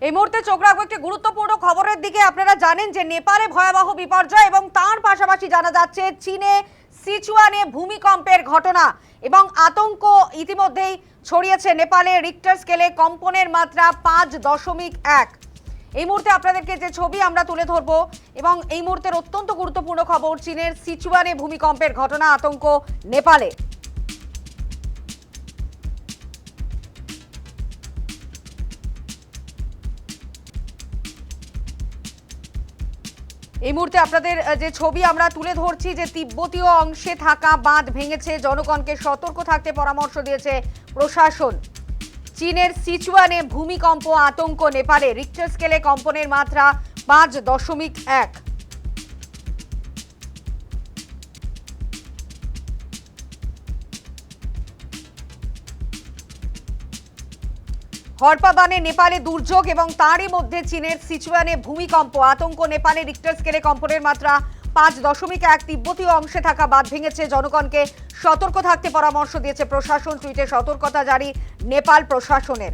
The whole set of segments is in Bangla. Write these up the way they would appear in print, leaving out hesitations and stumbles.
এই মুহূর্তে চোখ রাখবো একটি গুরুত্বপূর্ণ খবরের দিকে। আপনারা জানেন যে নেপালে ভয়াবহ বিপর্যয় এবং তার পাশাপাশি জানা যাচ্ছে চীনে সিচুয়ানে ভূমিকম্পের ঘটনা এবং আতঙ্ক ইতিমধ্যেই ছড়িয়েছে নেপালে। রিক্টার স্কেলে কম্পনের মাত্রা 5.1। এই মুহূর্তে আপনাদেরকে যে ছবি আমরা তুলে ধরবো এবং এই মুহূর্তের অত্যন্ত গুরুত্বপূর্ণ খবর, চীনের সিচুয়ানে ভূমিকম্পের ঘটনা, আতঙ্ক নেপালে। এই মুহূর্তে আপনাদের যে ছবি আমরা তুলে ধরছি, যে তিব্বতীয় অংশে থাকা বাঁধ ভেঙেছে, জনগণকে সতর্ক থাকতে পরামর্শ দিয়েছে প্রশাসন। চীনের সিচুয়ানে ভূমিকম্প, আতঙ্ক নেপালে। রিক্টার স্কেলে কম্পনের মাত্রা 5.1। হরপাবানে নেপালে দুর্যোগ এবং তারই মধ্যে চীনের সিচুয়ানে ভূমিকম্প, আতঙ্ক নেপালে। রিক্টার স্কেলে কম্পনের মাত্রা 5.1। তিব্বতীয় অংশে থাকা বাঁধ ভেঙেছে, জনগণকে সতর্ক থাকতে পরামর্শ দিয়েছে প্রশাসন। টুইটে সতর্কতা জারি নেপাল প্রশাসনের।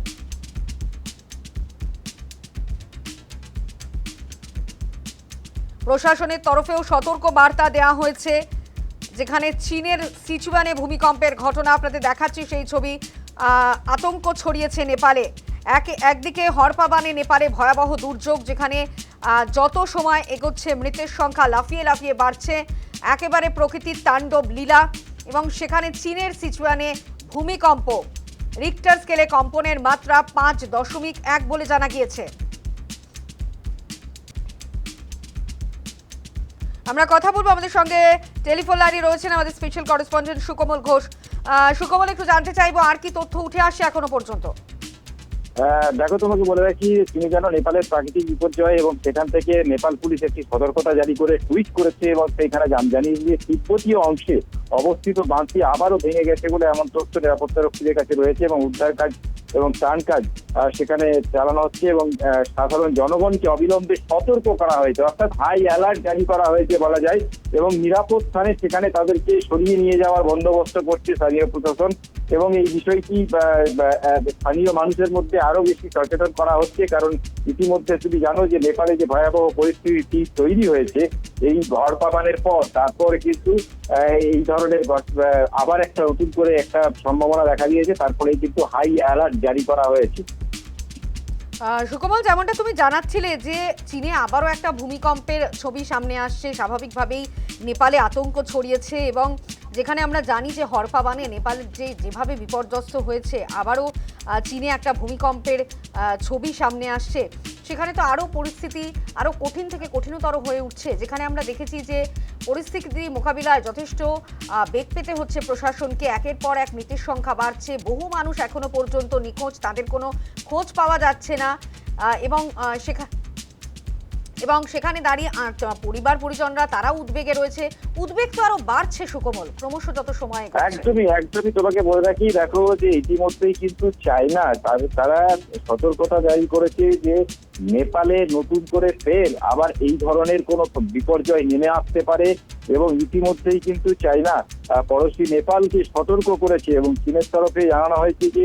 প্রশাসনের তরফেও সতর্ক বার্তা দেওয়া হয়েছে, যেখানে চীনের সিচুয়ানে ভূমিকম্পের ঘটনা আপনাদের দেখাচ্ছি সেই ছবি। আতঙ্ক ছড়িয়েছে নেপালে। একদিকে হরপাবানে নেপালে ভয়াবহ দুর্যোগ, যেখানে যত সময় এগোচ্ছে মৃতের সংখ্যা লাফিয়ে লাফিয়ে বাড়ছে, একেবারে প্রকৃতির তাণ্ডব লীলা। এবং সেখানে চীনের সিচুয়ানে ভূমিকম্প, রিক্টার স্কেলে কম্পনের মাত্রা 5.1 বলে জানা গিয়েছে। আমরা কথা বলবো, আমাদের সঙ্গে টেলিফোন লাইনে রয়েছেন আমাদের স্পেশাল করেসপন্ডেন্ট সুকমল ঘোষ। সুকমল, একটু জানতে চাইবো আর কি তথ্য উঠে আসছে এখনো পর্যন্ত? দেখো, তোমাকে বলে রাখি, তুমি জানো নেপালের প্রাকৃতিক বিপর্যয় এবং সেখান থেকে নেপাল পুলিশ একটি সতর্কতা জারি করে টুইট করেছে এবং সেইখানে জানিয়ে দিয়ে তিব্বতীয় অংশে অবস্থিত বাঁধটি আবারও ভেঙে গেছে বলে এমন তথ্য নিরাপত্তারক্ষীদের কাছে রয়েছে এবং উদ্ধার কাজ এবং ত্রাণ কাজ সেখানে চালানো হচ্ছে এবং সাধারণ জনগণকে অবিলম্বে সতর্ক করা হয়েছে, অর্থাৎ হাই অ্যালার্ট জারি করা হয়েছে বলা যায়। এবং নিরাপদ স্থানে সেখানে তাদেরকে সরিয়ে নিয়ে যাওয়ার বন্দোবস্ত করছে স্থানীয় প্রশাসন এবং এই বিষয়টি স্থানীয় মানুষের মধ্যে আরো বেশি সচেতন করা হচ্ছে। কারণ ইতিমধ্যে তুমি জানো যে নেপালে যে ভয়াবহ পরিস্থিতি তৈরি হয়েছে এই হরপাবানের পর, তারপরে কিন্তু এই ধরনের আবার একটা নতুন করে একটা সম্ভাবনা দেখা দিয়েছে, তারপরে কিন্তু হাই অ্যালার্ট জারি করা হয়েছে। সুকমল, যেমনটা তুমি জানাচ্ছিলে যে চীনে আবারও একটা ভূমিকম্পের ছবি সামনে আসছে, স্বাভাবিকভাবেই নেপালে আতঙ্ক ছড়িয়েছে এবং যেখানে আমরা জানি যে হরপাবানে নেপালের যেভাবে বিপর্যস্ত হয়েছে, আবারও চীনে একটা ভূমিকম্পের ছবি সামনে আসছে, সেখানে তো আরও পরিস্থিতি আরও কঠিন থেকে কঠিনতর হয়ে উঠছে। যেখানে আমরা দেখেছি যে পরিস্থিতি মোকাবিলায় যথেষ্ট বেগ পেতে হচ্ছে প্রশাসনকে। একের পর এক মৃতের সংখ্যা বাড়ছে, বহু মানুষ এখনো পর্যন্ত নিখোঁজ, তাদের কোনো খোঁজ পাওয়া যাচ্ছে না। এবং সেখানে দাঁড়িয়ে পরিবার পরিজনরা তারা উদ্বেগে রয়েছে। উদ্বেগ তো আরো বাড়ছে সুকমল, ক্রমশ যত সময়। একদমই তোমাকে বলে রাখি, দেখো যে ইতিমধ্যেই কিন্তু চায়না তারা সতর্কতা জারি করেছে যে নেপালে নতুন করে ফের আবার এই ধরনের কোনো বিপর্যয় নেমে আসতে পারে এবং ইতিমধ্যেই কিন্তু চায়না পড়োশী নেপালকে সতর্ক করেছে এবং চীনের তরফে জানানো হয়েছে যে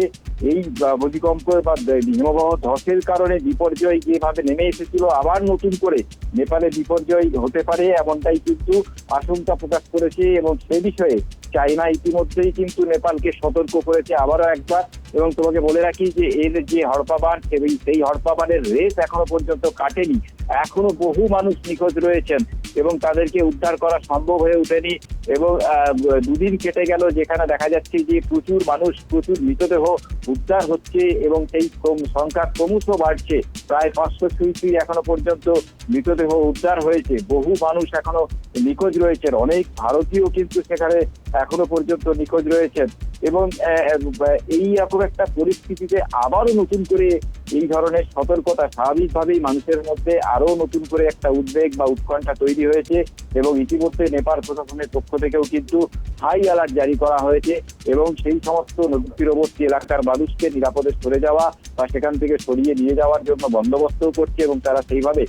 এই ভূমিকম্প বা হিমবাহ ধসের কারণে বিপর্যয় যেভাবে নেমে এসেছিল, আবার নতুন করে নেপালে বিপর্যয় হতে পারে এমনটাই কিন্তু আশঙ্কা প্রকাশ করেছে এবং সে বিষয়ে চায়না ইতিমধ্যেই কিন্তু নেপালকে সতর্ক করেছে আবারও একবার। এবং তোমাকে বলে রাখি যে এর যে হরপাবান, সেই হরপাবানের রেস এখনো পর্যন্ত কাটেনি, এখনো বহু মানুষ নিখোঁজ রয়েছেন এবং তাদেরকে উদ্ধার করা সম্ভব হয়ে ওঠেনি। এবং দুদিন কেটে গেল যেখানে দেখা যাচ্ছে যে প্রচুর মানুষ, প্রচুর মৃতদেহ উদ্ধার হচ্ছে এবং সেই সংখ্যা ক্রমশ বাড়ছে। প্রায় 500 ছুঁই এখনো পর্যন্ত মৃতদেহ উদ্ধার হয়েছে, বহু মানুষ এখনো নিখোঁজ রয়েছেন, অনেক ভারতীয় কিন্তু সেখানে এখনো পর্যন্ত নিখোঁজ রয়েছেন। এবং এই রকম একটা পরিস্থিতিতে আবারও নতুন করে এই ধরনের সতর্কতা, স্বাভাবিকভাবেই মানুষের মধ্যে আরো নতুন করে একটা উদ্বেগ বা উৎকণ্ঠা তৈরি হয়েছে এবং ইতিমধ্যে নেপাল প্রশাসনের পক্ষ থেকেও কিন্তু হাই অ্যালার্ট জারি করা হয়েছে এবং সেই সমস্ত নদী তীরবর্তী এলাকার মানুষকে নিরাপদে সরে যাওয়া বা সেখান থেকে সরিয়ে নিয়ে যাওয়ার জন্য বন্দোবস্তও করছে এবং তারা সেইভাবে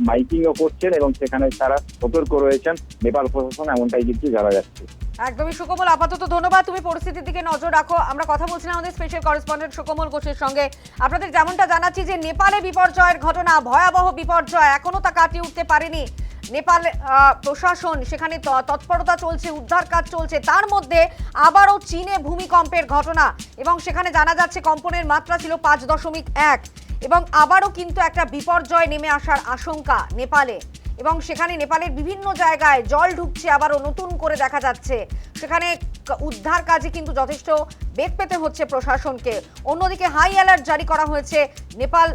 মাইকিংও করছেন এবং সেখানে তারা সতর্ক রয়েছেন নেপাল প্রশাসন, এমনটাই কিন্তু জানা যাচ্ছে। একদমই সুকোমল, আপাতত ধন্যবাদ। তুমি পরিস্থিতির দিকে নজর রাখো। আমরা কথা বলছিলাম আমাদের স্পেশাল করেসপন্ডেন্ট সুকোমল ঘোষের সঙ্গে। আপনাদের যেমনটা জানাচ্ছি যে নেপালে বিপর্যয়ের ঘটনা, ভয়াবহ বিপর্যয়, এখনো তা কাটিয়ে উঠতে পারেনি নেপাল প্রশাসন। সেখানে তৎপরতা চলছে, উদ্ধার কাজ চলছে। তার মধ্যে আবারও চীনে ভূমিকম্পের ঘটনা, এবং সেখানে জানা যাচ্ছে কম্পনের মাত্রা ছিল 5.1, এবং আবারও কিন্তু একটা বিপর্যয় নেমে আসার আশঙ্কা নেপালে। এবং সেখানে নেপালের বিভিন্ন জায়গায় জল ঢুকছে, আবারও নতুন করে দেখা যাচ্ছে। সেখানে উদ্ধার কাজে কিন্তু যথেষ্ট বেগ পেতে হচ্ছে প্রশাসনকে। অন্যদিকে হাই অ্যালার্ট জারি করা হয়েছে নেপাল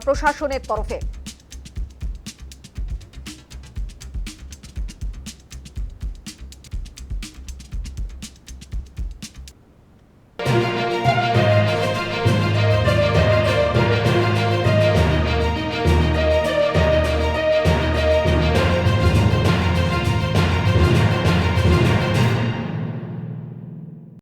প্রশাসনের তরফে।